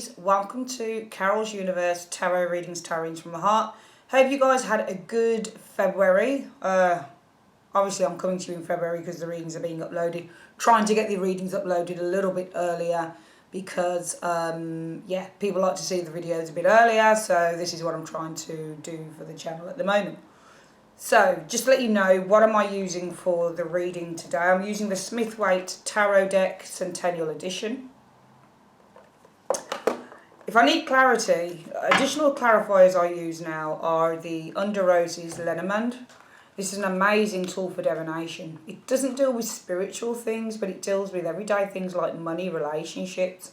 Aries, welcome to Carol's Universe Tarot Readings, Tarot Readings from the Heart. Hope you guys had a good February. Obviously I'm coming to you in February because the readings are being uploaded. Trying to get the readings uploaded a little bit earlier because, people like to see the videos a bit earlier. So this is what I'm trying to do for the channel at the moment. So, just to let you know, what am I using for the reading today? I'm using the Smith-Waite Tarot Deck Centennial Edition. If I need clarity, additional clarifiers I use now are the Under Roses Lenormand. This is an amazing tool for divination. It doesn't deal with spiritual things, but it deals with everyday things like money, relationships.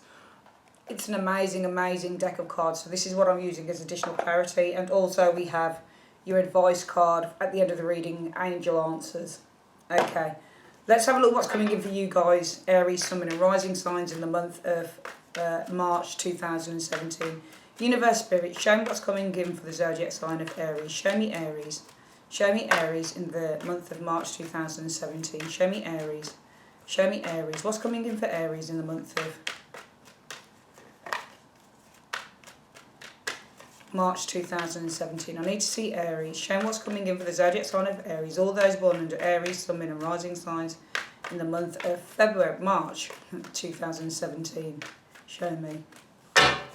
It's an amazing, amazing deck of cards. So this is what I'm using as additional clarity. And also we have your advice card at the end of the reading, Angel Answers. Okay, let's have a look what's coming in for you guys, Aries, Sun, and Rising signs in the month of March 2017. Universe Spirit, show me what's coming in for the zodiac sign of Aries. Show me Aries. Show me Aries in the month of March 2017. Show me Aries. Show me Aries. What's coming in for Aries in the month of March 2017. I need to see Aries. Show me what's coming in for the zodiac sign of Aries. All those born under Aries, Sun, and Rising signs in the month of March 2017. Show me.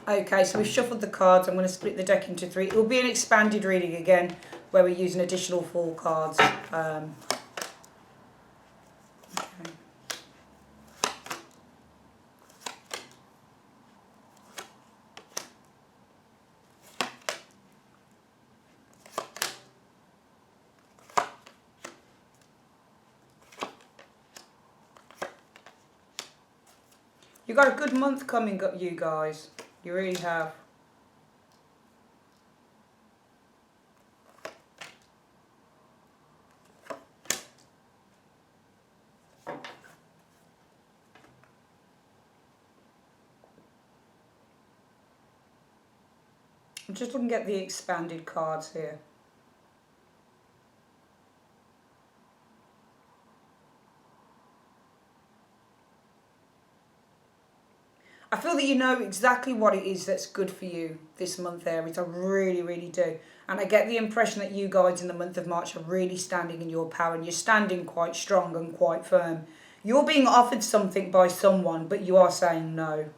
Okay, so we've shuffled the cards. I'm going to split the deck into three. It will be an expanded reading again, where we use an additional 4 cards. Okay. You got a good month coming up, you guys. You really have. I'm just looking at the expanded cards here. I feel that you know exactly what it is that's good for you this month, Aries. I really, really do. And I get the impression that you guys in the month of March are really standing in your power, and you're standing quite strong and quite firm. You're being offered something by someone, but you are saying no.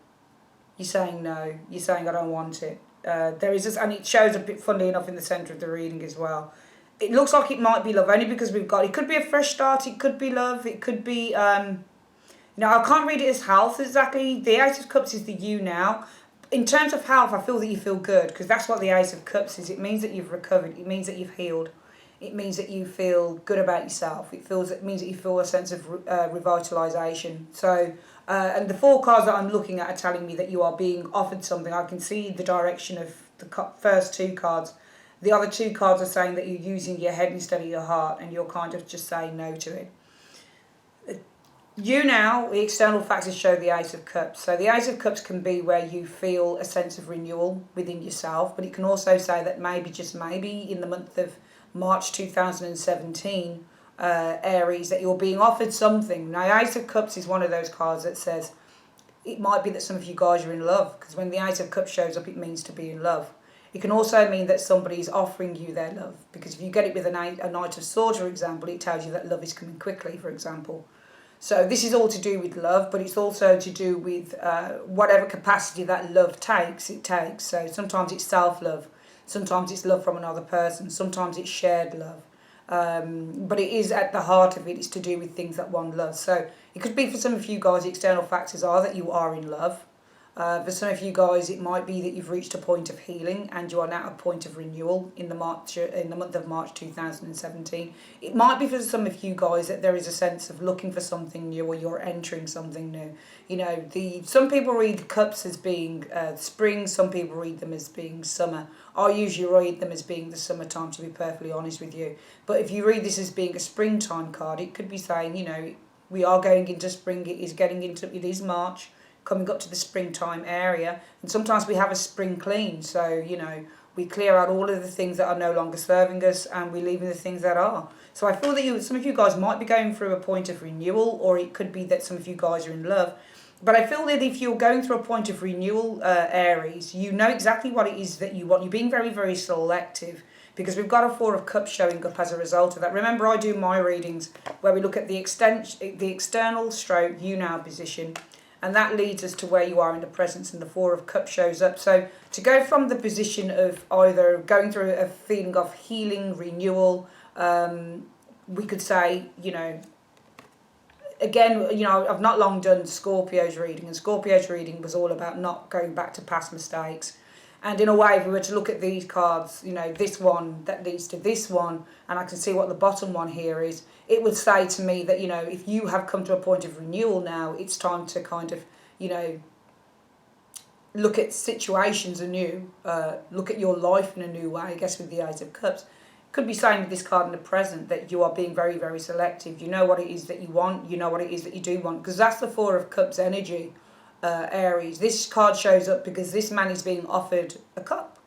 You're saying no. You're saying I don't want it. There is this, and it shows a bit, funnily enough, in the centre of the reading as well. It looks like it might be love, only because we've got, it could be a fresh start, it could be love, it could be... Now, I can't read it as health exactly. The Ace of Cups is the you now. In terms of health, I feel that you feel good, because that's what the Ace of Cups is. It means that you've recovered. It means that you've healed. It means that you feel good about yourself. It means that you feel a sense of revitalisation. So, and the 4 cards that I'm looking at are telling me that you are being offered something. I can see the direction of the first 2 cards. The other 2 cards are saying that you're using your head instead of your heart, and you're kind of just saying no to it. You now, the external factors show the Ace of Cups. So the Ace of Cups can be where you feel a sense of renewal within yourself, but it can also say that maybe, just maybe, in the month of March 2017, Aries, that you're being offered something. Now, Ace of Cups is one of those cards that says it might be that some of you guys are in love, because when the Ace of Cups shows up, it means to be in love. It can also mean that somebody is offering you their love, because if you get it with a Knight of Swords, for example, it tells you that love is coming quickly, for example. So this is all to do with love, but it's also to do with whatever capacity that love takes, it takes. So sometimes it's self-love, sometimes it's love from another person, sometimes it's shared love. But it is at the heart of it, it's to do with things that one loves. So it could be for some of you guys, the external factors are that you are in love. For some of you guys, it might be that you've reached a point of healing and you are now at a point of renewal in the month of March 2017. It might be for some of you guys that there is a sense of looking for something new, or you're entering something new. You know, some people read the cups as being spring, some people read them as being summer. I usually read them as being the summertime, to be perfectly honest with you. But if you read this as being a springtime card, it could be saying, you know, we are going into spring, it is March, coming up to the springtime area, and sometimes we have a spring clean, so you know, we clear out all of the things that are no longer serving us and we leave in the things that are. So I feel that some of you guys might be going through a point of renewal, or it could be that some of you guys are in love. But I feel that if you're going through a point of renewal, Aries, you know exactly what it is that you want. You're being very, very selective, because we've got a Four of Cups showing up as a result of that. Remember, I do my readings where we look at the external stroke you now position, and that leads us to where you are in the presence, and the Four of Cups shows up. So to go from the position of either going through a feeling of healing, renewal, we could say, you know, again, you know, I've not long done Scorpio's reading, and Scorpio's reading was all about not going back to past mistakes. And in a way, if we were to look at these cards, you know, this one that leads to this one, and I can see what the bottom one here is, it would say to me that, you know, if you have come to a point of renewal now, it's time to kind of, you know, look at situations anew, look at your life in a new way, I guess, with the Ace of Cups. Could be saying with this card in the present that you are being very, very selective. You know what it is that you want. You know what it is that you do want. Because that's the Four of Cups energy, Aries. This card shows up because this man is being offered a cup.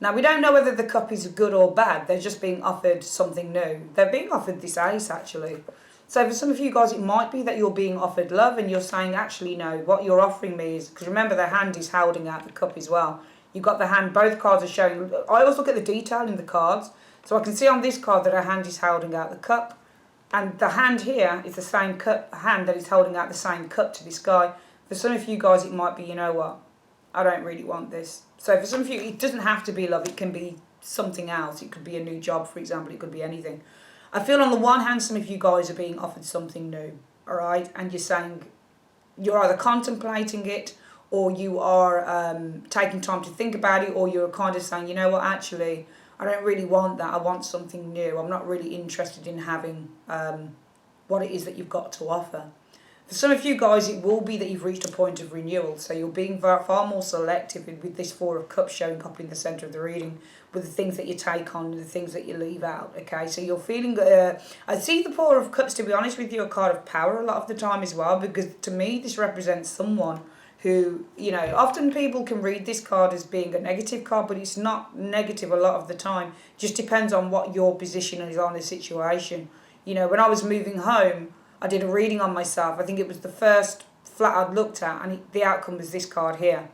Now, we don't know whether the cup is good or bad. They're just being offered something new. They're being offered this ace, actually. So for some of you guys, it might be that you're being offered love and you're saying, actually, no, what you're offering me is... Because remember, the hand is holding out the cup as well. You've got the hand. Both cards are showing... I always look at the detail in the cards. So I can see on this card that her hand is holding out the cup, and the hand here is the same hand that is holding out the same cup to this guy. For some of you guys, it might be, you know what, I don't really want this. So for some of you, it doesn't have to be love. It can be something else. It could be a new job, for example. It could be anything. I feel on the one hand, some of you guys are being offered something new, all right? And you're saying you're either contemplating it, or you are taking time to think about it, or you're kind of saying, you know what, actually... I don't really want that. I want something new. I'm not really interested in having what it is that you've got to offer. For some of you guys, it will be that you've reached a point of renewal. So you're being far more selective with this Four of Cups showing up in the centre of the reading, with the things that you take on and the things that you leave out. Okay, so you're feeling... I see the Four of Cups, to be honest with you, a card of power a lot of the time as well, because to me, this represents someone who, you know, often people can read this card as being a negative card, but it's not negative a lot of the time. It just depends on what your position is on the situation. You know, when I was moving home, I did a reading on myself. I think it was the first flat I'd looked at, and the outcome was this card here.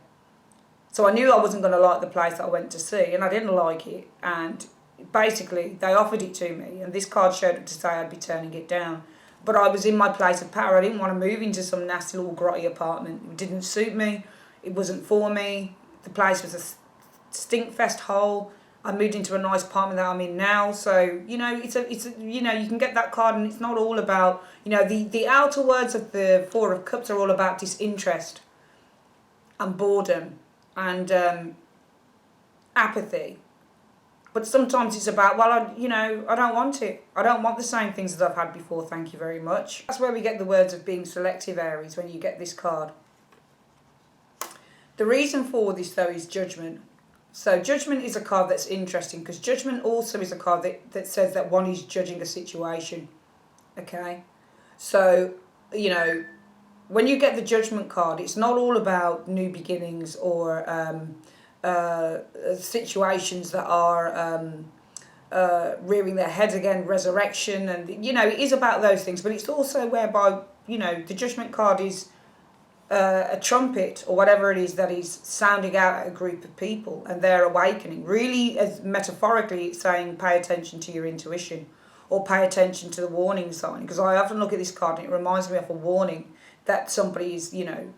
So I knew I wasn't going to like the place that I went to see, and I didn't like it. And basically, they offered it to me, and this card showed up to say I'd be turning it down. But I was in my place of power. I didn't want to move into some nasty little grotty apartment. It didn't suit me. It wasn't for me. The place was a stinkfest hole. I moved into a nice apartment that I'm in now. So, you know, it's a you know, you can get that card, and it's not all about, you know, the outer words of the Four of Cups are all about disinterest and boredom and apathy. But sometimes it's about, well, I don't want it. I don't want the same things that I've had before, thank you very much. That's where we get the words of being selective, Aries, when you get this card. The reason for this, though, is Judgment. So Judgment is a card that's interesting, because Judgment also is a card that says that one is judging a situation, okay? So, you know, when you get the Judgment card, it's not all about new beginnings or... situations that are rearing their heads again, resurrection, and, you know, it is about those things, but it's also whereby, you know, the Judgment card is a trumpet or whatever it is that is sounding out at a group of people, and they're awakening. Really, as metaphorically, it's saying pay attention to your intuition, or pay attention to the warning sign, because I often look at this card and it reminds me of a warning that somebody is, you know,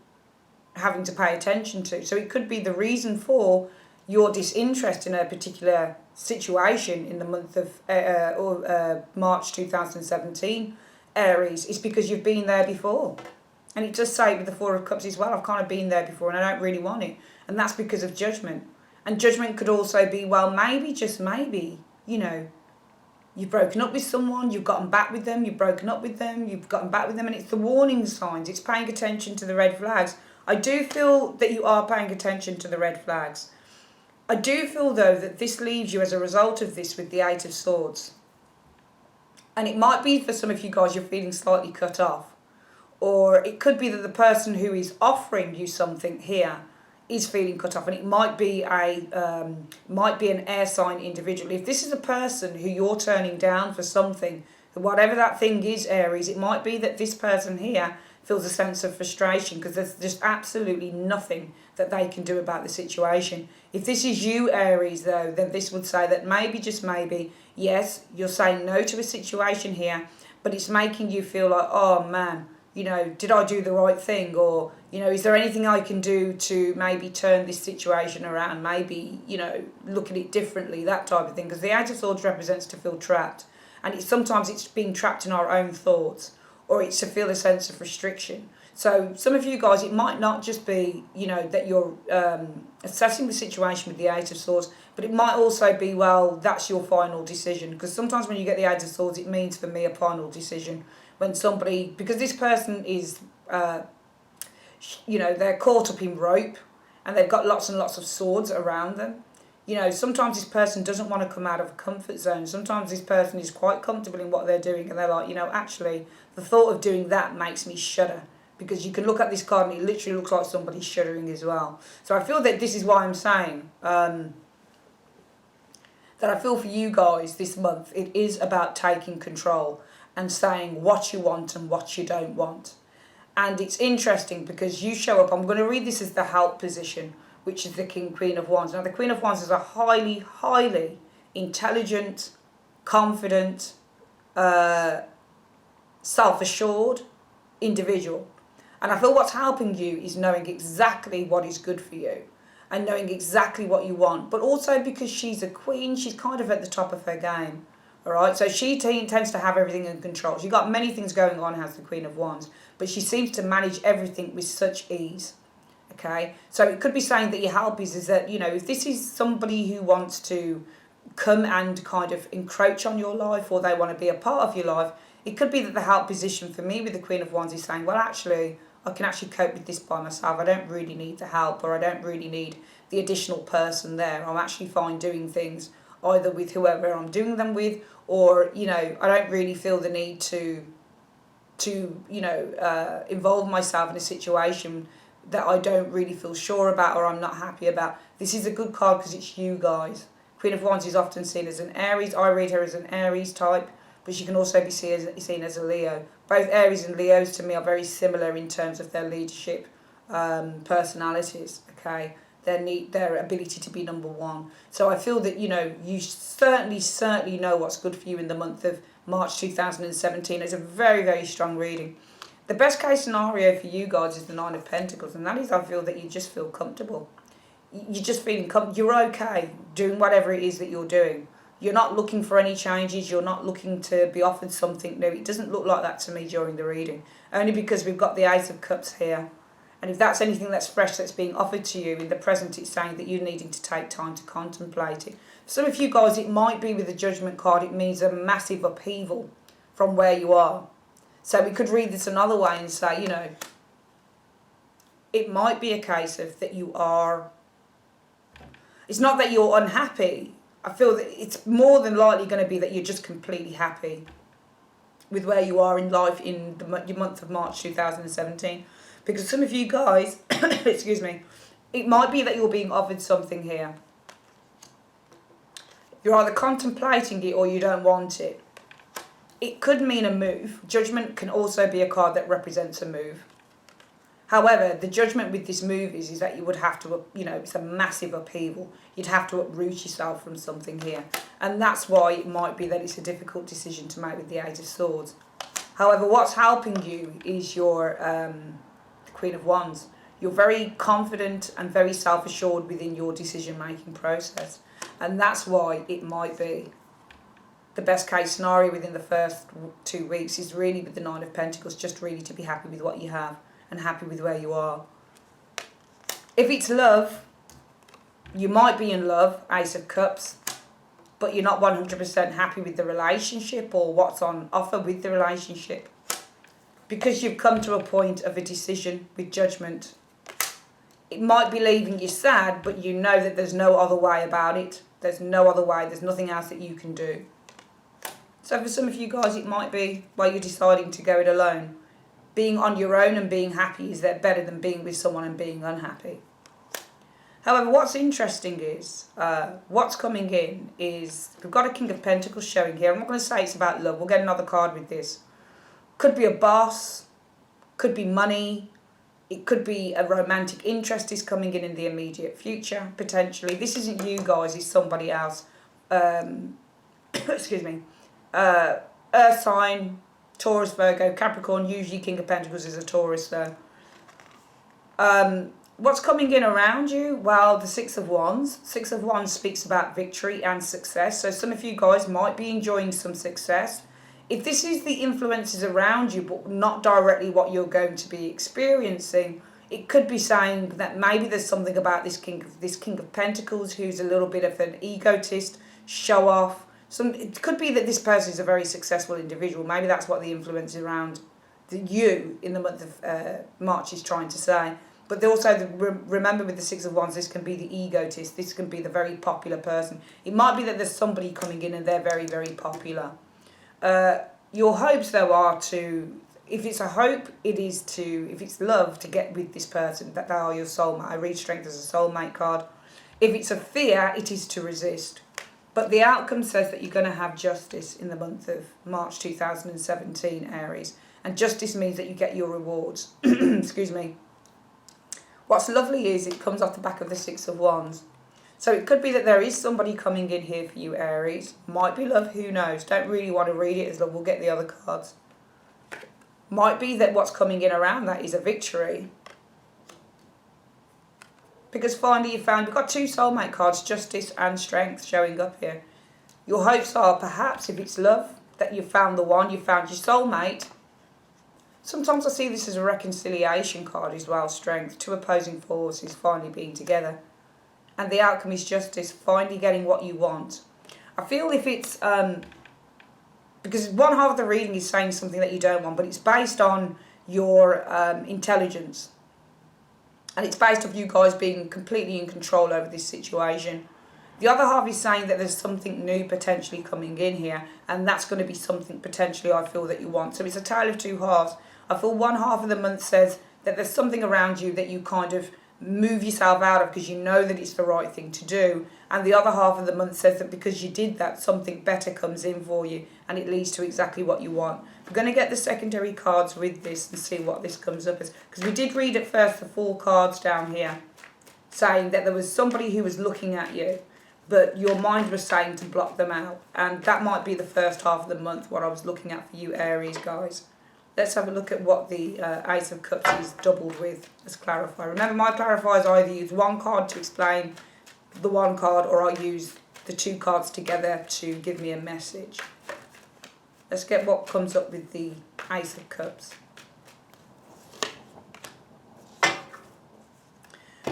having to pay attention to. So it could be the reason for your disinterest in a particular situation in the month of March 2017, Aries, is because you've been there before. And it does say with the Four of Cups as well, I've kind of been there before and I don't really want it. And that's because of Judgment. And Judgment could also be, well, maybe, just maybe, you know, you've broken up with someone, you've gotten back with them, you've broken up with them, you've gotten back with them, and it's the warning signs. It's paying attention to the red flags. I do feel that you are paying attention to the red flags. I do feel, though, that this leaves you as a result of this with the Eight of Swords. And it might be for some of you guys you're feeling slightly cut off. Or it could be that the person who is offering you something here is feeling cut off. And it might be an air sign individual. If this is a person who you're turning down for something, whatever that thing is, Aries, it might be that this person here feels a sense of frustration because there's just absolutely nothing that they can do about the situation. If this is you, Aries, though, then this would say that maybe, just maybe, yes, you're saying no to a situation here, but it's making you feel like, oh man, you know, did I do the right thing? Or, you know, is there anything I can do to maybe turn this situation around? Maybe, you know, look at it differently, that type of thing. Because the Eight of Swords represents to feel trapped. And sometimes it's being trapped in our own thoughts, or it's to feel a sense of restriction. So some of you guys, it might not just be, you know, that you're assessing the situation with the Eight of Swords, but it might also be, well, that's your final decision. Because sometimes when you get the Eight of Swords, it means for me a final decision. When somebody, because this person is, you know, they're caught up in rope and they've got lots and lots of swords around them. You know, sometimes this person doesn't want to come out of a comfort zone. Sometimes this person is quite comfortable in what they're doing and they're like, you know, actually, the thought of doing that makes me shudder. Because you can look at this card and it literally looks like somebody's shuddering as well. So I feel that this is why I'm saying that I feel for you guys this month, it is about taking control and saying what you want and what you don't want. And it's interesting because you show up, I'm going to read this as the help position, which is the Queen of Wands. Now the Queen of Wands is a highly, highly intelligent, confident, self-assured individual. And I feel what's helping you is knowing exactly what is good for you and knowing exactly what you want. But also because she's a queen, she's kind of at the top of her game. All right, so she tends to have everything in control. She's got many things going on as the Queen of Wands, but she seems to manage everything with such ease. Okay, so it could be saying that your help is that, you know, if this is somebody who wants to come and kind of encroach on your life or they want to be a part of your life, it could be that the help position for me with the Queen of Wands is saying, well, actually, I can actually cope with this by myself. I don't really need the help, or I don't really need the additional person there. I'm actually fine doing things either with whoever I'm doing them with, or, you know, I don't really feel the need to you know, involve myself in a situation that I don't really feel sure about or I'm not happy about. This is a good card because it's you guys. Queen of Wands is often seen as an Aries. I read her as an Aries type, but she can also be seen as a Leo. Both Aries and Leos to me are very similar in terms of their leadership personalities, okay? Their ability to be number one. So I feel that, you know, you certainly know what's good for you in the month of March 2017. It's a very, very strong reading. The best case scenario for you guys is the Nine of Pentacles, and that is I feel that you just feel comfortable. You're just feeling you're okay doing whatever it is that you're doing. You're not looking for any changes. You're not looking to be offered something new. It doesn't look like that to me during the reading, only because we've got the Ace of Cups here. And if that's anything that's fresh that's being offered to you in the present, it's saying that you're needing to take time to contemplate it. For some of you guys, it might be with the Judgment card. It means a massive upheaval from where you are. So we could read this another way and say, you know, it might be a case of that you are, it's not that you're unhappy. I feel that it's more than likely going to be that you're just completely happy with where you are in life in the month of March 2017. Because some of you guys, excuse me, it might be that you're being offered something here. You're either contemplating it or you don't want it. It could mean a move. Judgment can also be a card that represents a move. However, the judgment with this move is that you would have to, you know, it's a massive upheaval. You'd have to uproot yourself from something here. And that's why it might be that it's a difficult decision to make with the Eight of Swords. However, what's helping you is your Queen of Wands. You're very confident and very self-assured within your decision-making process. And that's why it might be the best case scenario within the first 2 weeks is really with the Nine of Pentacles, just really to be happy with what you have and happy with where you are. If it's love, you might be in love, Ace of Cups, but you're not 100% happy with the relationship or what's on offer with the relationship. Because you've come to a point of a decision with Judgment. It might be leaving you sad, but you know that there's no other way about it. There's no other way. There's nothing else that you can do. So for some of you guys, it might be while you're deciding to go it alone. Being on your own and being happy is that better than being with someone and being unhappy. However, what's interesting is, what's coming in is, we've got a King of Pentacles showing here. I'm not going to say it's about love. We'll get another card with this. Could be a boss. Could be money. It could be a romantic interest is coming in the immediate future, potentially. This isn't you guys, it's somebody else. Excuse me. Earth sign, Taurus, Virgo, Capricorn. Usually King of Pentacles is a Taurus though. What's coming in around you? Well, the Six of Wands. Six of Wands speaks about victory and success. So some of you guys might be enjoying some success. If this is the influences around you, but not directly what you're going to be experiencing, it could be saying that maybe there's something about this King of Pentacles who's a little bit of an egotist, show off. It could be that this person is a very successful individual. Maybe that's what the influence around you in the month of March is trying to say. But also, remember with the Six of Wands, this can be the egotist. This can be the very popular person. It might be that there's somebody coming in and they're very, very popular. Your hopes, though, are to, if it's a hope, it is to, if it's love, to get with this person, that they are your soulmate. I read Strength as a soulmate card. If it's a fear, it is to resist. But the outcome says that you're going to have justice in the month of March 2017, Aries. And justice means that you get your rewards. Excuse me. What's lovely is it comes off the back of the Six of Wands. So it could be that there is somebody coming in here for you, Aries. Might be love, who knows. Don't really want to read it as love. We'll get the other cards. Might be that what's coming in around that is a victory. Because finally you found, we've got two soulmate cards, justice and strength, showing up here. Your hopes are perhaps, if it's love, that you've found the one, you've found your soulmate. Sometimes I see this as a reconciliation card as well, strength. Two opposing forces finally being together. And the outcome is justice, finally getting what you want. I feel if it's, because one half of the reading is saying something that you don't want, but it's based on your intelligence. And it's based off you guys being completely in control over this situation. The other half is saying that there's something new potentially coming in here. And that's going to be something potentially I feel that you want. So it's a tale of two halves. I feel one half of the month says that there's something around you that you kind of move yourself out of because you know that it's the right thing to do. And the other half of the month says that because you did that, something better comes in for you and it leads to exactly what you want. We're going to get the secondary cards with this and see what this comes up as. Because we did read at first the 4 cards down here saying that there was somebody who was looking at you, but your mind was saying to block them out. And that might be the first half of the month, what I was looking at for you, Aries, guys. Let's have a look at what the Ace of Cups is doubled with. Let's clarify. Remember, my clarifiers, I either use one card to explain the one card or I use the 2 cards together to give me a message. Let's get what comes up with the Ace of Cups.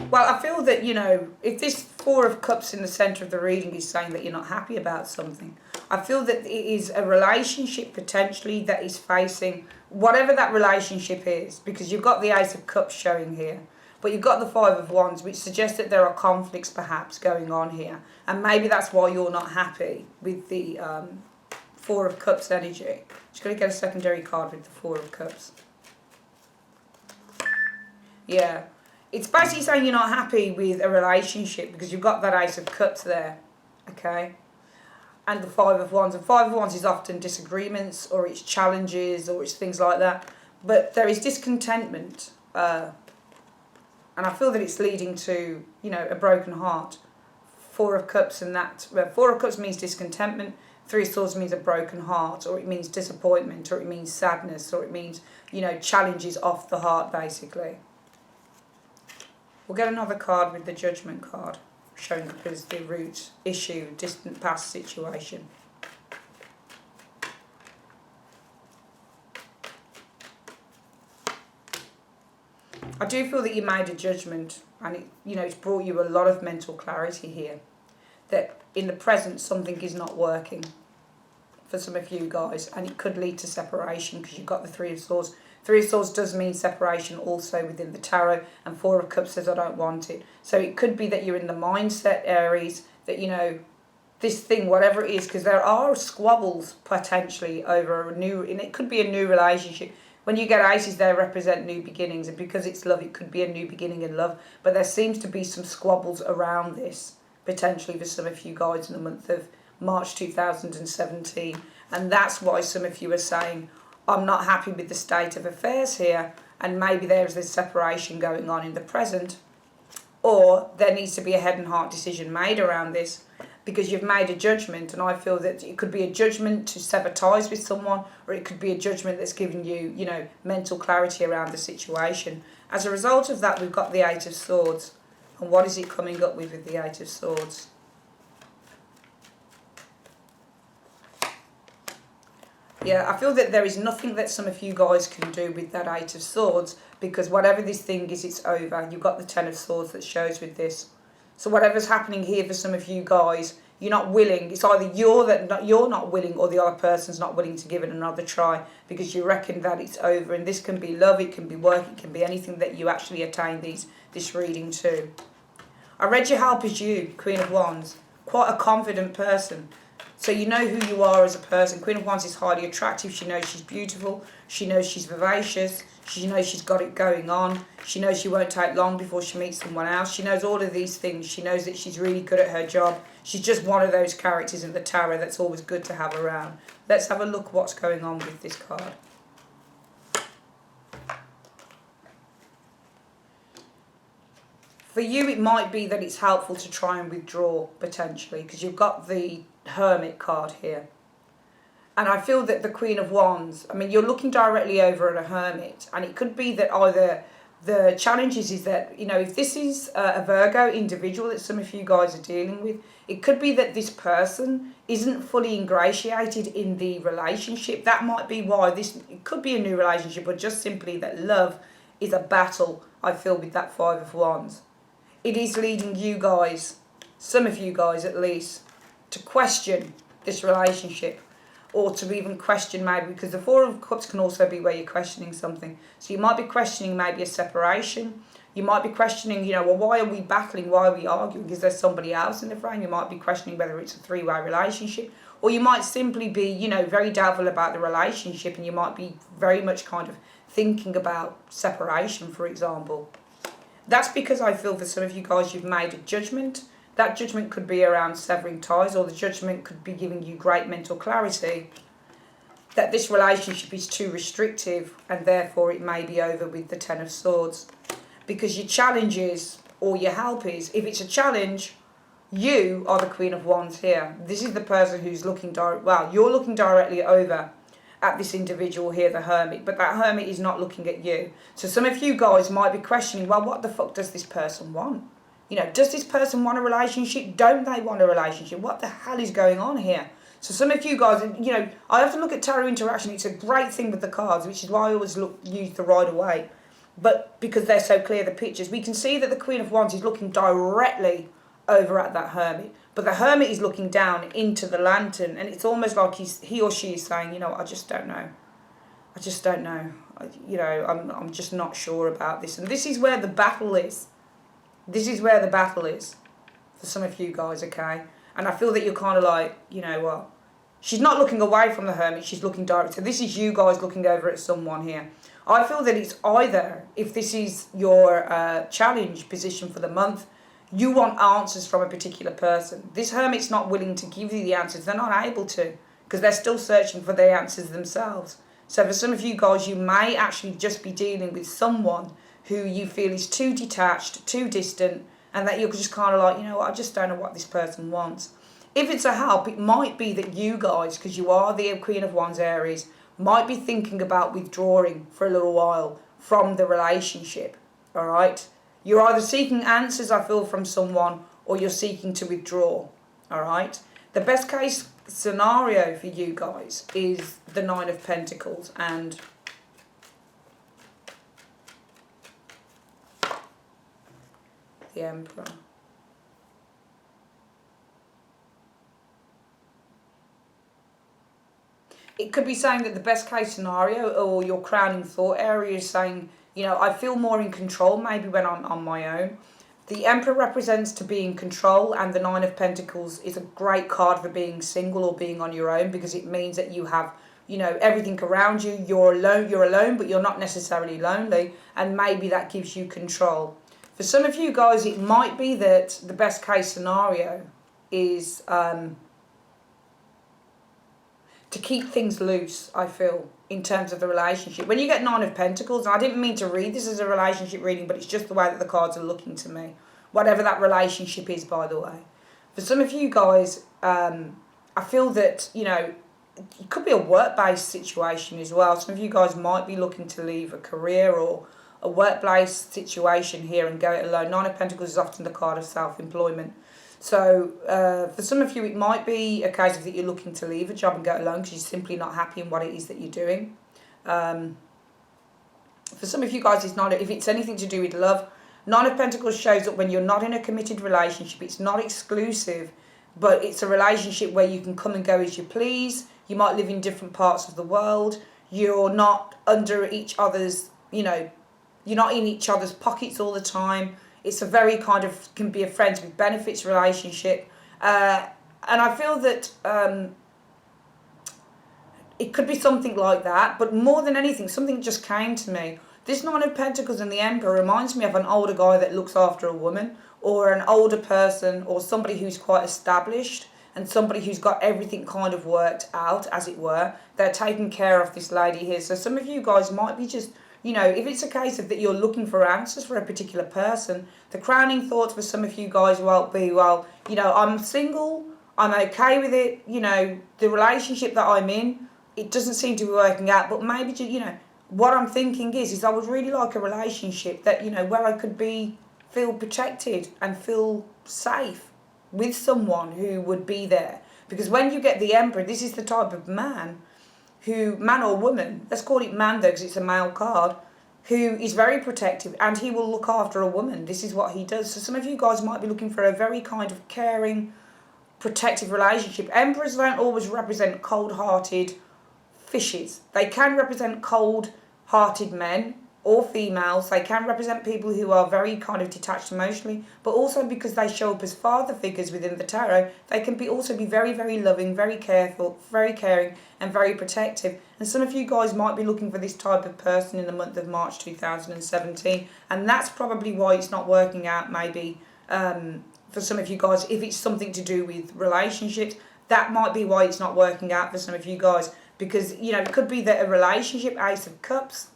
Well, I feel that, you know, if this 4 of Cups in the centre of the reading is saying that you're not happy about something, I feel that it is a relationship potentially that is facing whatever that relationship is, because you've got the Ace of Cups showing here, but you've got the 5 of Wands, which suggests that there are conflicts perhaps going on here, and maybe that's why you're not happy with the 4 of Cups energy. Just going to get a secondary card with the 4 of Cups. Yeah. It's basically saying you're not happy with a relationship because you've got that Ace of Cups there, okay? And the 5 of Wands. And 5 of Wands is often disagreements or it's challenges or it's things like that. But there is discontentment. And I feel that it's leading to, you know, a broken heart. 4 of Cups and that. 4 of Cups means discontentment. 3 of Swords means a broken heart, or it means disappointment, or it means sadness, or it means, you know, challenges off the heart, basically. We'll get another card with the Judgment card, showing up as the root issue, distant past situation. I do feel that you made a judgment, and it, you know, it's brought you a lot of mental clarity here. That in the present something is not working for some of you guys, and it could lead to separation because you've got the 3 of Swords. 3 of Swords does mean separation also within the tarot, and 4 of Cups says I don't want it. So it could be that you're in the mindset, Aries, that, you know, this thing, whatever it is, because there are squabbles potentially over a new, and it could be a new relationship. When you get aces, they represent new beginnings, and because it's love, it could be a new beginning in love. But there seems to be some squabbles around this, potentially for some of you guys in the month of March 2017. And that's why some of you are saying, I'm not happy with the state of affairs here. and maybe there's this separation going on in the present, or there needs to be a head and heart decision made around this, because you've made a judgment. And I feel that it could be a judgment to sever ties with someone, or it could be a judgment that's given you, you know, mental clarity around the situation. As a result of that, we've got the Eight of Swords. And what is it coming up with the Eight of Swords? Yeah, I feel that there is nothing that some of you guys can do with that Eight of Swords, because whatever this thing is, it's over. You've got the Ten of Swords that shows with this. So whatever's happening here for some of you guys, you're not willing. It's either you're not willing, or the other person's not willing to give it another try, because you reckon that it's over. And this can be love, it can be work, it can be anything that you actually attain this reading to. I read your help is you, Queen of Wands. Quite a confident person. So you know who you are as a person. Queen of Wands is highly attractive. She knows she's beautiful. She knows she's vivacious. She knows she's got it going on. She knows she won't take long before she meets someone else. She knows all of these things. She knows that she's really good at her job. She's just one of those characters in the tarot that's always good to have around. Let's have a look what's going on with this card. For you, it might be that it's helpful to try and withdraw, potentially, because you've got the Hermit card here. And I feel that the Queen of Wands, I mean, you're looking directly over at a Hermit, and it could be that either the challenge is that, you know, if this is a Virgo individual that some of you guys are dealing with, it could be that this person isn't fully ingratiated in the relationship. That might be why it could be a new relationship, or just simply that love is a battle, I feel, with that Five of Wands. It is leading you guys, some of you guys at least, to question this relationship, or to even question maybe, because the Four of Cups can also be where you're questioning something. So you might be questioning maybe a separation. You might be questioning, you know, well, why are we battling? Why are we arguing? Is there somebody else in the frame? You might be questioning whether it's a three-way relationship, or you might simply be, you know, very doubtful about the relationship, and you might be very much kind of thinking about separation, for example. That's because I feel for some of you guys, you've made a judgment. That judgment could be around severing ties, or the judgment could be giving you great mental clarity that this relationship is too restrictive, and therefore it may be over with the Ten of Swords. Because your challenge is, or your help is, if it's a challenge, you are the Queen of Wands here. This is the person who's looking you're looking directly over at this individual here, the Hermit, but that Hermit is not looking at you. So some of you guys might be questioning, well, what the fuck does this person want? You know, does this person want a relationship? Don't they want a relationship? What the hell is going on here? So some of you guys, you know, I have to look at tarot interaction. It's a great thing with the cards, which is why I always use the Rider Waite. But because they're so clear, the pictures, we can see that the Queen of Wands is looking directly over at that Hermit. But the Hermit is looking down into the Lantern, and it's almost like he or she is saying, you know, I just don't know. I just don't know. You know, I'm just not sure about this. And this is where the battle is. This is where the battle is for some of you guys, okay? And I feel that you're kind of like, you know what? She's not looking away from the Hermit. She's looking direct. So this is you guys looking over at someone here. I feel that it's either, if this is your challenge position for the month, you want answers from a particular person. This Hermit's not willing to give you the answers. They're not able to, because they're still searching for the answers themselves. So for some of you guys, you may actually just be dealing with someone who you feel is too detached, too distant, and that you're just kind of like, you know what, I just don't know what this person wants. If it's a help, it might be that you guys, because you are the Queen of Wands, Aries, might be thinking about withdrawing for a little while from the relationship, all right? You're either seeking answers, I feel, from someone, or you're seeking to withdraw, all right? The best case scenario for you guys is the Nine of Pentacles and the Emperor. It could be saying that the best case scenario, or your crowning thought area, is saying, you know, I feel more in control maybe when I'm on my own. The Emperor represents to be in control, and the Nine of Pentacles is a great card for being single or being on your own, because it means that you have, you know, everything around you. You're alone, but you're not necessarily lonely, and maybe that gives you control. For some of you guys, it might be that the best case scenario is to keep things loose, I feel. in terms of the relationship. When you get Nine of Pentacles, and I didn't mean to read this as a relationship reading, but it's just the way that the cards are looking to me. Whatever that relationship is, by the way. For some of you guys, I feel that, you know, it could be a work-based situation as well. Some of you guys might be looking to leave a career or a workplace situation here and go it alone. Nine of Pentacles is often the card of self-employment. So for some of you, it might be a case of that you're looking to leave a job and go it alone because you're simply not happy in what it is that you're doing. For some of you guys, it's not. If it's anything to do with love, Nine of Pentacles shows up when you're not in a committed relationship. It's not exclusive, but it's a relationship where you can come and go as you please. You might live in different parts of the world. You're not under each other's, you know, you're not in each other's pockets all the time. It's a very kind of, can be a friends with benefits relationship. And I feel that it could be something like that. But more than anything, something just came to me. This Nine of Pentacles and the Emperor reminds me of an older guy that looks after a woman, or an older person, or somebody who's quite established, and somebody who's got everything kind of worked out, as it were. They're taking care of this lady here. So some of you guys might be just, you know, if it's a case of that you're looking for answers for a particular person, the crowning thoughts for some of you guys will be, well, you know, I'm single, I'm okay with it, you know, the relationship that I'm in, it doesn't seem to be working out, but maybe, you know, what I'm thinking is I would really like a relationship that, you know, where I could feel protected and feel safe with someone who would be there. Because when you get the Emperor, this is the type of man or woman, let's call it man though because it's a male card, who is very protective and he will look after a woman. This is what he does. So some of you guys might be looking for a very kind of caring, protective relationship. Emperors don't always represent cold-hearted fishes. They can represent cold-hearted men or females. They can represent people who are very kind of detached emotionally, but also because they show up as father figures within the tarot, they can also be very, very loving, very careful, very caring, and very protective. And some of you guys might be looking for this type of person in the month of March 2017, and that's probably why it's not working out, maybe, for some of you guys. If it's something to do with relationships, that might be why it's not working out for some of you guys, because, you know, it could be that a relationship, Ace of Cups,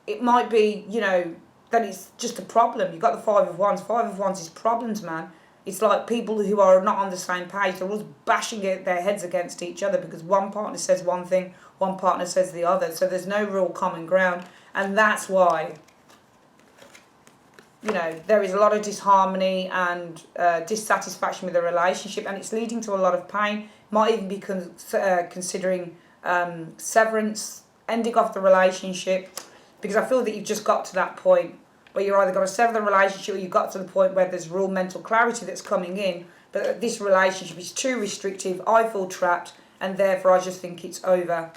it might be, you know, that it's just a problem. You've got the Five of Wands. Five of Wands is problems, man. It's like people who are not on the same page. They're always bashing their heads against each other because one partner says one thing, one partner says the other. So there's no real common ground. And that's why, you know, there is a lot of disharmony and dissatisfaction with the relationship. And it's leading to a lot of pain. Might even be considering severance, ending off the relationship. Because I feel that you've just got to that point where you're either got to sever the relationship or you've got to the point where there's real mental clarity that's coming in. But this relationship is too restrictive. I feel trapped and therefore I just think it's over.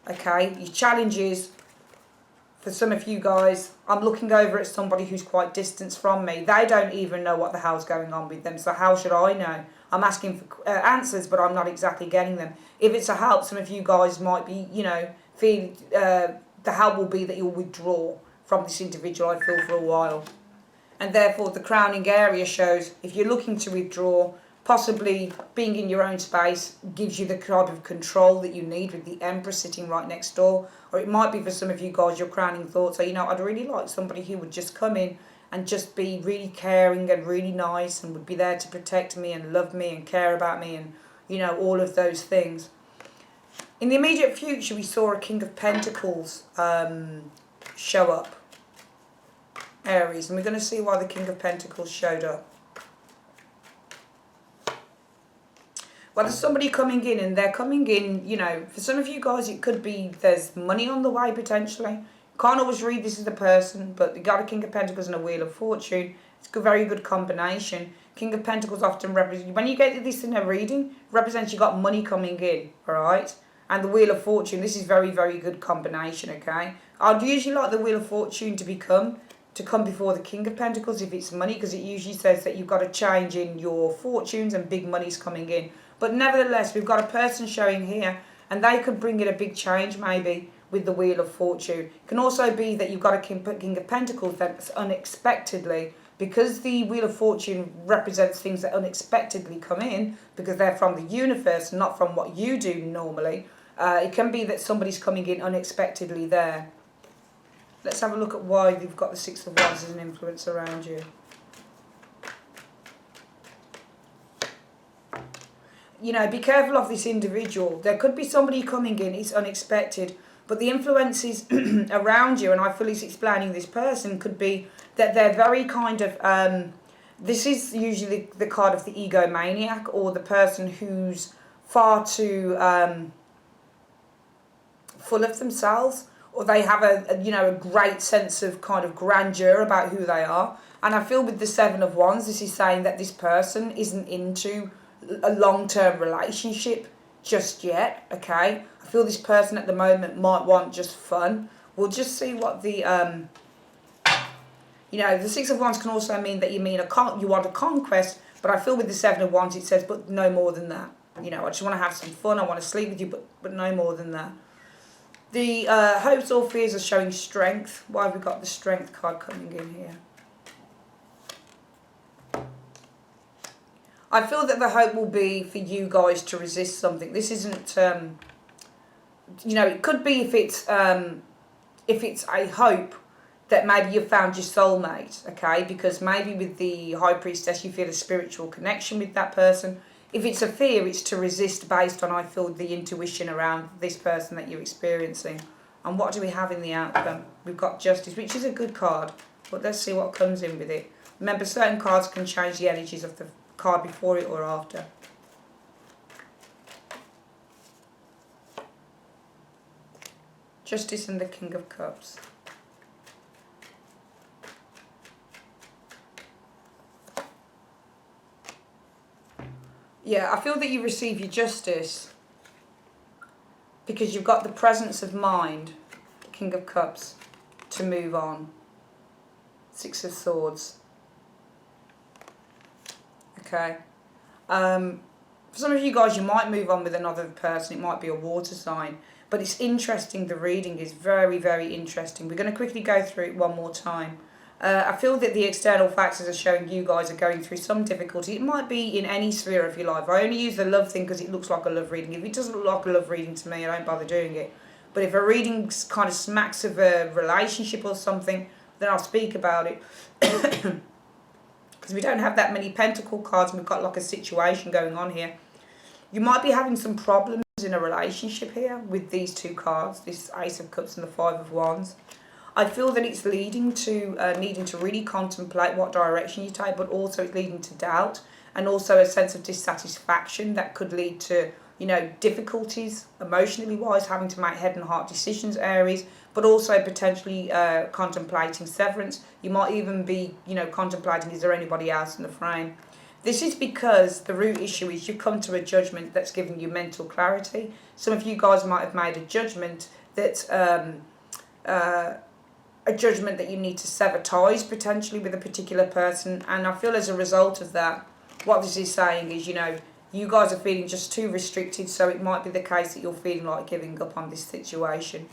Okay? Your challenges, for some of you guys, I'm looking over at somebody who's quite distant from me. They don't even know what the hell's going on with them. So how should I know? I'm asking for answers, but I'm not exactly getting them. If it's a help, some of you guys might be, you know, feeling... the help will be that you'll withdraw from this individual, I feel, for a while. And therefore, the crowning area shows if you're looking to withdraw, possibly being in your own space gives you the kind of control that you need with the Empress sitting right next door. Or it might be for some of you guys, your crowning thoughts are, you know, I'd really like somebody who would just come in and just be really caring and really nice and would be there to protect me and love me and care about me and, you know, all of those things. In the immediate future, we saw a King of Pentacles show up, Aries, and we're going to see why the King of Pentacles showed up. Well, there's somebody coming in, and they're coming in, you know, for some of you guys, it could be there's money on the way, potentially. Can't always read this as a person, but you got a King of Pentacles and a Wheel of Fortune. It's a very good combination. King of Pentacles often represents, when you get this in a reading, represents you got money coming in, all right? And the Wheel of Fortune, this is very, very good combination, okay? I'd usually like the Wheel of Fortune to come before the King of Pentacles if it's money, because it usually says that you've got a change in your fortunes and big money's coming in. But nevertheless, we've got a person showing here, and they could bring in a big change maybe with the Wheel of Fortune. It can also be that you've got a King of Pentacles that's unexpectedly, because the Wheel of Fortune represents things that unexpectedly come in, because they're from the universe, not from what you do normally. It can be that somebody's coming in unexpectedly there. Let's have a look at why you've got the Six of Wands as an influence around you. You know, be careful of this individual. There could be somebody coming in, it's unexpected, but the influences around you, and I feel it's explaining this person, could be that they're very kind of, this is usually the card of the egomaniac, or the person who's far too full of themselves, or they have a great sense of kind of grandeur about who they are. And I feel with the Seven of Wands, this is saying that this person isn't into a long-term relationship just yet, okay? I feel this person at the moment might want just fun. We'll just see what the the Six of Wands can also mean that you want a conquest, but I feel with the Seven of Wands it says, but no more than that. You know, I just want to have some fun, I want to sleep with you, but no more than that. The hopes or fears are showing strength. Why have we got the Strength card coming in here? I feel that the hope will be for you guys to resist something. This isn't, it could be if it's a hope that maybe you've found your soulmate, okay? Because maybe with the High Priestess you feel a spiritual connection with that person. If it's a fear, it's to resist based on, I feel, the intuition around this person that you're experiencing. And what do we have in the outcome? We've got Justice, which is a good card, but let's see what comes in with it. Remember, certain cards can change the energies of the card before it or after. Justice and the King of Cups. Yeah, I feel that you receive your justice because you've got the presence of mind, King of Cups, to move on. Six of Swords. Okay. For some of you guys, you might move on with another person. It might be a water sign. But it's interesting. The reading is very, very interesting. We're going to quickly go through it one more time. I feel that the external factors are showing you guys are going through some difficulty. It might be in any sphere of your life. I only use the love thing because it looks like a love reading. If it doesn't look like a love reading to me, I don't bother doing it. But if a reading kind of smacks of a relationship or something, then I'll speak about it. Because we don't have that many pentacle cards and we've got like a situation going on here. You might be having some problems in a relationship here with these two cards, this Ace of Cups and the Five of Wands. I feel that it's leading to needing to really contemplate what direction you take, but also it's leading to doubt and also a sense of dissatisfaction that could lead to, difficulties emotionally wise, having to make head and heart decisions, Aries, but also potentially contemplating severance. You might even be, contemplating, is there anybody else in the frame? This is because the root issue is you come to a judgment that's giving you mental clarity. Some of you guys might have made a judgment that's a judgment that you need to sever ties potentially with a particular person, and I feel as a result of that, what this is saying is, you guys are feeling just too restricted, so it might be the case that you're feeling like giving up on this situation.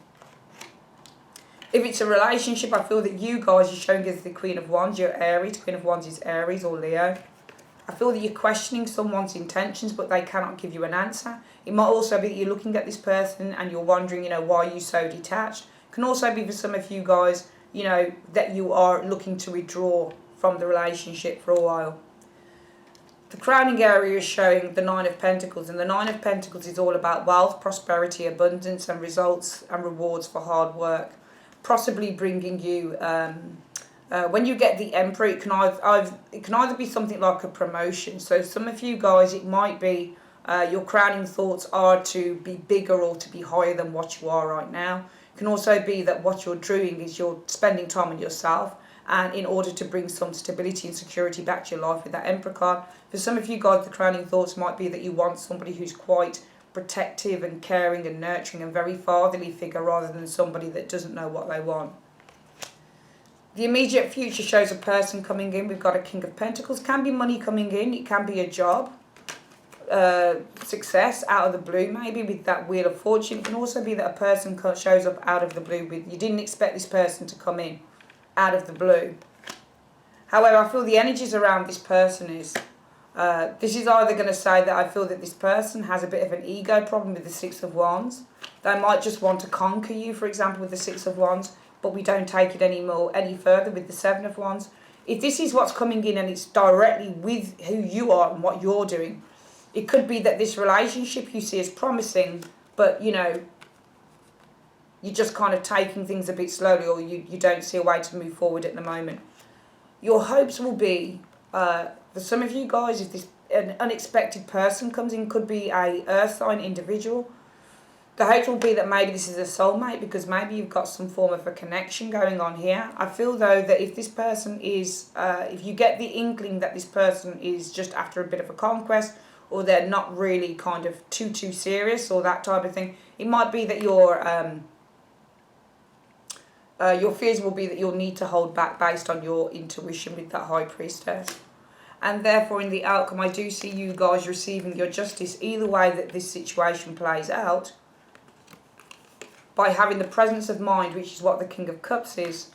If it's a relationship, I feel that you guys are showing as the Queen of Wands, you're Aries. Queen of Wands is Aries or Leo. I feel that you're questioning someone's intentions, but they cannot give you an answer. It might also be that you're looking at this person and you're wondering, why are you so detached? Can also be for some of you guys, that you are looking to withdraw from the relationship for a while. The crowning area is showing the Nine of Pentacles, and the Nine of Pentacles is all about wealth, prosperity, abundance, and results and rewards for hard work. Possibly bringing you, when you get the Emperor, it can either be something like a promotion. So some of you guys, it might be your crowning thoughts are to be bigger or to be higher than what you are right now. Can also be that what you're doing is you're spending time on yourself, and in order to bring some stability and security back to your life with that Emperor card. For some of you guys, the crowning thoughts might be that you want somebody who's quite protective and caring and nurturing and very fatherly figure, rather than somebody that doesn't know what they want. The immediate future shows a person coming in. We've got a King of Pentacles. Can be money coming in. It can be a job. Success out of the blue, maybe with that Wheel of Fortune. It can also be that a person shows up out of the blue with, you didn't expect this person to come in out of the blue. However, I feel the energies around this person is This is either going to say that I feel that this person has a bit of an ego problem with the Six of Wands. They might just want to conquer you, for example, with the Six of Wands, but we don't take it any further with the Seven of Wands. If this is what's coming in and it's directly with who you are and what you're doing, it could be that this relationship you see as promising, but, you know, you're just kind of taking things a bit slowly, or you don't see a way to move forward at the moment. Your hopes will be, for some of you guys, if an unexpected person comes in, could be a earth sign individual. The hope will be that maybe this is a soulmate, because maybe you've got some form of a connection going on here. I feel, though, that if this person is, if you get the inkling that this person is just after a bit of a conquest, or they're not really kind of too serious, or that type of thing, it might be that your fears will be that you'll need to hold back based on your intuition with that High Priestess. And therefore, in the outcome, I do see you guys receiving your justice either way that this situation plays out, by having the presence of mind, which is what the King of Cups is,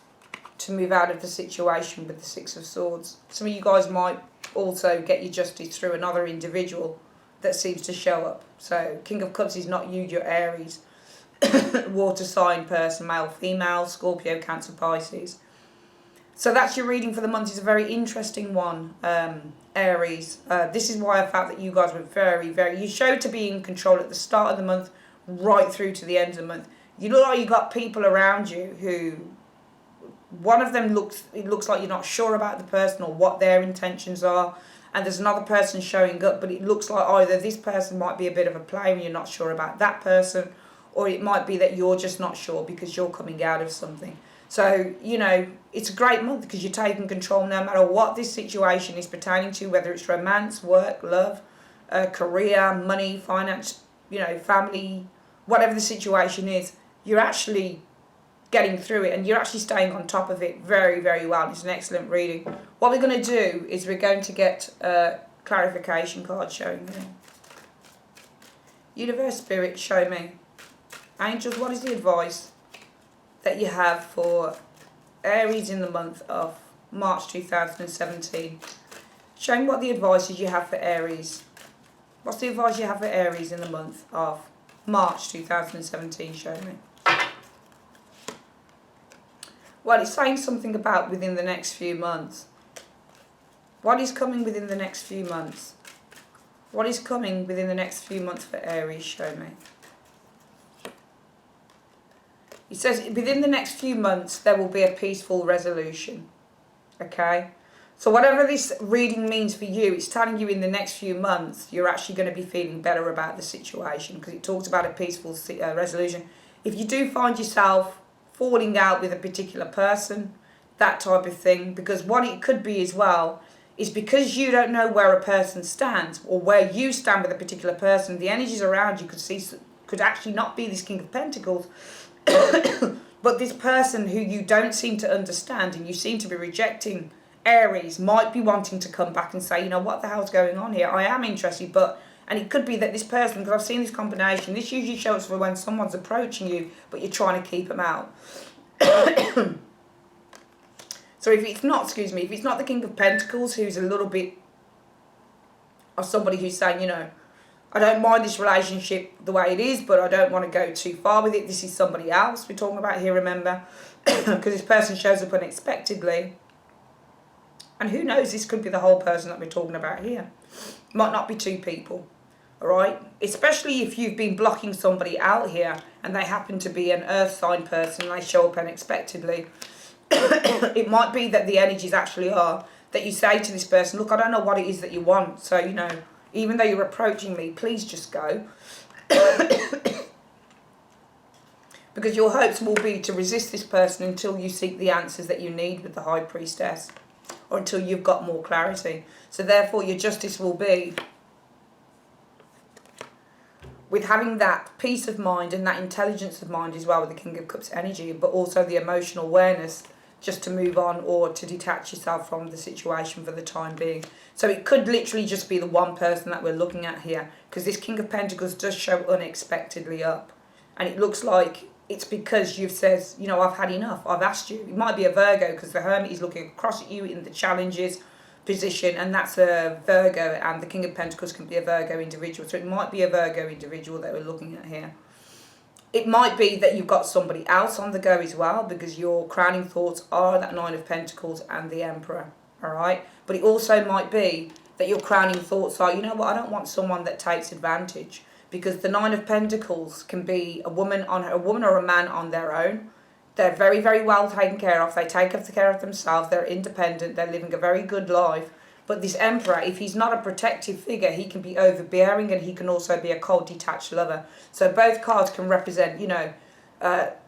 to move out of the situation with the Six of Swords. Some of you guys might also get your justice through another individual that seems to show up. So King of Cups is not you, you're Aries. Water sign person, male, female, Scorpio, Cancer, Pisces. So that's your reading for the month. It's a very interesting one, Aries. This is why I felt that you guys were you showed to be in control at the start of the month, right through to the end of the month. You look like you got people around you who, one of them it looks like you're not sure about the person or what their intentions are, and there's another person showing up, but it looks like either this person might be a bit of a player and you're not sure about that person, or it might be that you're just not sure because you're coming out of something. So, you know, it's a great month because you're taking control no matter what this situation is pertaining to, whether it's romance, work, love, career, money, finance, you know, family, whatever the situation is, you're actually getting through it and you're actually staying on top of it very well. It's an excellent reading. What we're going to do is we're going to get a clarification card showing me. Universe, Spirit, show me. Angels, what is the advice that you have for Aries in the month of March 2017? Show me what the advice is you have for Aries. What's the advice you have for Aries in the month of March 2017? Show me. Well, it's saying something about within the next few months. What is coming within the next few months? What is coming within the next few months for Aries? Show me. It says within the next few months there will be a peaceful resolution. Okay? So whatever this reading means for you, it's telling you in the next few months you're actually going to be feeling better about the situation, because it talks about a peaceful resolution. If you do find yourself falling out with a particular person, that type of thing, because what it could be as well is because you don't know where a person stands or where you stand with a particular person, the energies around you could actually not be this King of Pentacles, but this person who you don't seem to understand and you seem to be rejecting, Aries, might be wanting to come back and say, you know, what the hell's going on here? I am interested, but, and it could be that this person, because I've seen this combination, this usually shows for when someone's approaching you, but you're trying to keep them out. So if it's not, if it's not the King of Pentacles, who's a little bit of somebody who's saying, you know, I don't mind this relationship the way it is, but I don't want to go too far with it. This is somebody else we're talking about here, remember? Because this person shows up unexpectedly. And who knows, this could be the whole person that we're talking about here. Might not be two people, all right? Especially if you've been blocking somebody out here and they happen to be an earth sign person and they show up unexpectedly. It might be that the energies actually are that you say to this person, look, I don't know what it is that you want. So, you know, even though you're approaching me, please just go. Because your hopes will be to resist this person until you seek the answers that you need with the High Priestess, or until you've got more clarity. So therefore your justice will be with having that peace of mind and that intelligence of mind as well with the King of Cups energy, but also the emotional awareness just to move on or to detach yourself from the situation for the time being. So it could literally just be the one person that we're looking at here, because this King of Pentacles does show unexpectedly up. And it looks like it's because you've said, you know, I've had enough. I've asked you. It might be a Virgo, because the Hermit is looking across at you in the challenges, position, and that's a Virgo, and the King of Pentacles can be a Virgo individual. So it might be a Virgo individual that we're looking at here. It might be that you've got somebody else on the go as well, because your crowning thoughts are that Nine of Pentacles and the Emperor, all right? But it also might be that your crowning thoughts are, you know what, I don't want someone that takes advantage, because the Nine of Pentacles can be a woman or a man on their own. They're very, very well taken care of. They take care of themselves. They're independent. They're living a very good life. But this Emperor, if he's not a protective figure, he can be overbearing, and he can also be a cold, detached lover. So both cards can represent, you know,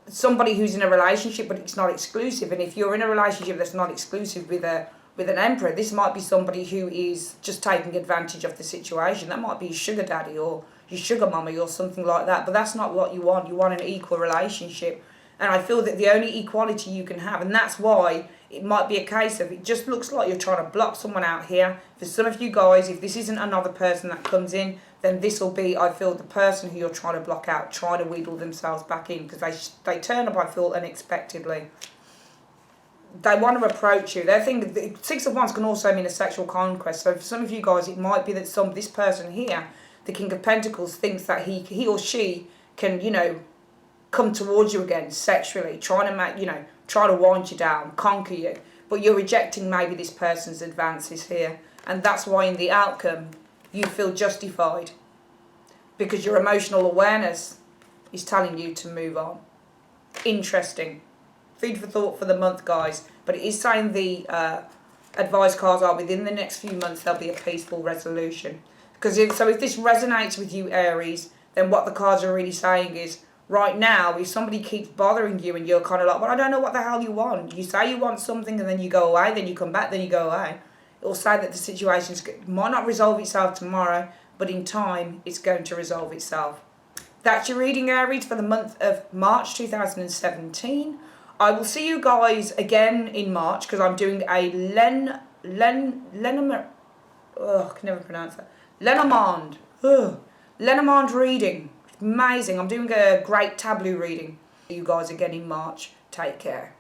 somebody who's in a relationship, but it's not exclusive. And if you're in a relationship that's not exclusive with an Emperor, this might be somebody who is just taking advantage of the situation. That might be your sugar daddy or your sugar mummy or something like that. But that's not what you want. You want an equal relationship. And I feel that the only equality you can have, and that's why it might be a case of, it just looks like you're trying to block someone out here. For some of you guys, if this isn't another person that comes in, then this will be, I feel, the person who you're trying to block out, trying to wheedle themselves back in, because they turn up, I feel, unexpectedly. They want to approach you. They think the Six of Wands can also mean a sexual conquest. So for some of you guys, it might be that this person here, the King of Pentacles, thinks that he or she can, you know, come towards you again sexually, trying to make, you know, try to wind you down, conquer you, but you're rejecting maybe this person's advances here, and that's why in the outcome you feel justified, because your emotional awareness is telling you to move on. Interesting. Food for thought for the month, guys, but it is saying the advice cards are within the next few months there'll be a peaceful resolution. Because if this resonates with you, Aries, then what the cards are really saying is, right now, if somebody keeps bothering you and you're kind of like, well, I don't know what the hell you want. You say you want something and then you go away, then you come back, then you go away. It will say that the situation might not resolve itself tomorrow, but in time, it's going to resolve itself. That's your reading, Aries, for the month of March 2017. I will see you guys again in March, because I'm doing a Lenormand reading. Amazing. I'm doing a great tableau reading. See you guys again in March. Take care.